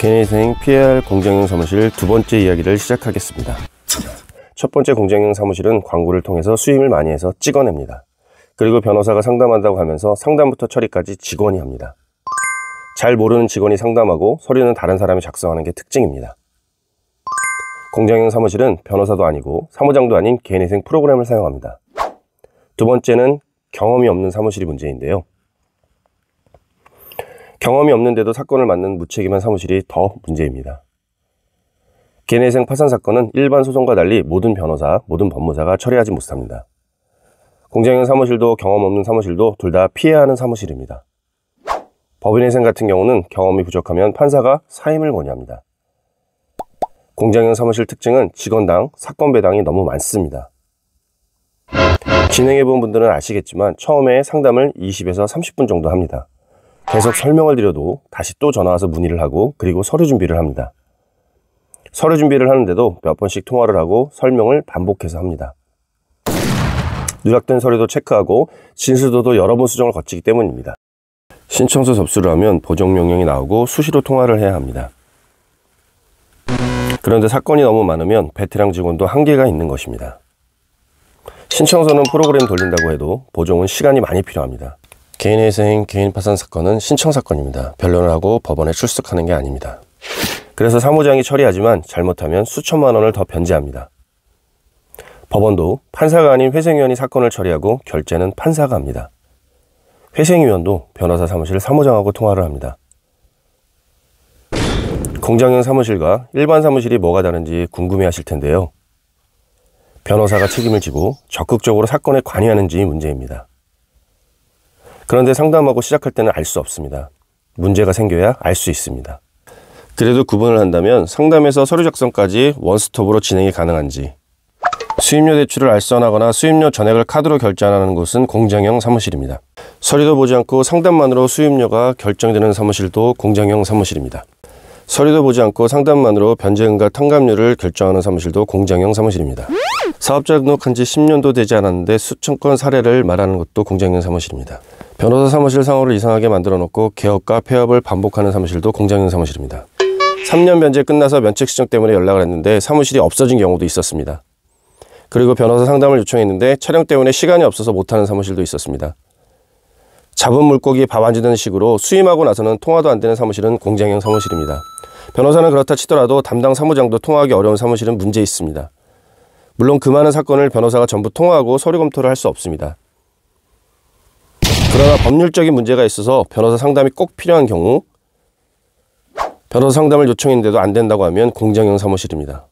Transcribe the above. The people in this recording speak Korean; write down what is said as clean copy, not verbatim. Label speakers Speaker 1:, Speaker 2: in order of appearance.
Speaker 1: 개인회생 피해야 할 공장형 사무실 두 번째 이야기를 시작하겠습니다. 첫 번째 공장형 사무실은 광고를 통해서 수임을 많이 해서 찍어냅니다. 그리고 변호사가 상담한다고 하면서 상담부터 처리까지 직원이 합니다. 잘 모르는 직원이 상담하고 서류는 다른 사람이 작성하는 게 특징입니다. 공장형 사무실은 변호사도 아니고 사무장도 아닌 개인회생 프로그램을 사용합니다. 두 번째는 경험이 없는 사무실이 문제인데요. 경험이 없는데도 사건을 맡는 무책임한 사무실이 더 문제입니다. 개인회생 파산 사건은 일반 소송과 달리 모든 변호사, 모든 법무사가 처리하지 못합니다. 공장형 사무실도 경험 없는 사무실도 둘 다 피해야 하는 사무실입니다. 법인회생 같은 경우는 경험이 부족하면 판사가 사임을 권유합니다. 공장형 사무실 특징은 직원당 사건 배당이 너무 많습니다. 진행해본 분들은 아시겠지만 처음에 상담을 20에서 30분 정도 합니다. 계속 설명을 드려도 다시 또 전화와서 문의를 하고 그리고 서류 준비를 합니다. 서류 준비를 하는데도 몇 번씩 통화를 하고 설명을 반복해서 합니다. 누락된 서류도 체크하고 진술도도 여러 번 수정을 거치기 때문입니다. 신청서 접수를 하면 보정명령이 나오고 수시로 통화를 해야 합니다. 그런데 사건이 너무 많으면 베테랑 직원도 한계가 있는 것입니다. 신청서는 프로그램 돌린다고 해도 보정은 시간이 많이 필요합니다. 개인회생, 개인파산 사건은 신청사건입니다. 변론을 하고 법원에 출석하는 게 아닙니다. 그래서 사무장이 처리하지만 잘못하면 수천만 원을 더 변제합니다. 법원도 판사가 아닌 회생위원이 사건을 처리하고 결제는 판사가 합니다. 회생위원도 변호사 사무실 사무장하고 통화를 합니다. 공장형 사무실과 일반 사무실이 뭐가 다른지 궁금해 하실 텐데요. 변호사가 책임을 지고 적극적으로 사건에 관여하는지 문제입니다. 그런데 상담하고 시작할 때는 알 수 없습니다. 문제가 생겨야 알 수 있습니다. 그래도 구분을 한다면 상담에서 서류 작성까지 원스톱으로 진행이 가능한지, 수임료 대출을 알선하거나 수임료 전액을 카드로 결제하는 곳은 공장형 사무실입니다. 서류도 보지 않고 상담만으로 수임료가 결정되는 사무실도 공장형 사무실입니다. 서류도 보지 않고 상담만으로 변제금과 탕감료를 결정하는 사무실도 공장형 사무실입니다. 사업자 등록한 지 10년도 되지 않았는데 수천 건 사례를 말하는 것도 공장형 사무실입니다. 변호사 사무실 상호를 이상하게 만들어 놓고 개업과 폐업을 반복하는 사무실도 공장형 사무실입니다. 3년 변제 끝나서 면책 신청 때문에 연락을 했는데 사무실이 없어진 경우도 있었습니다. 그리고 변호사 상담을 요청했는데 촬영 때문에 시간이 없어서 못하는 사무실도 있었습니다. 잡은 물고기 밥 안 주는 식으로 수임하고 나서는 통화도 안 되는 사무실은 공장형 사무실입니다. 변호사는 그렇다 치더라도 담당 사무장도 통화하기 어려운 사무실은 문제 있습니다. 물론 그 많은 사건을 변호사가 전부 통화하고 서류 검토를 할 수 없습니다. 그러나 법률적인 문제가 있어서 변호사 상담이 꼭 필요한 경우 변호사 상담을 요청했는데도 안 된다고 하면 공장형 사무실입니다.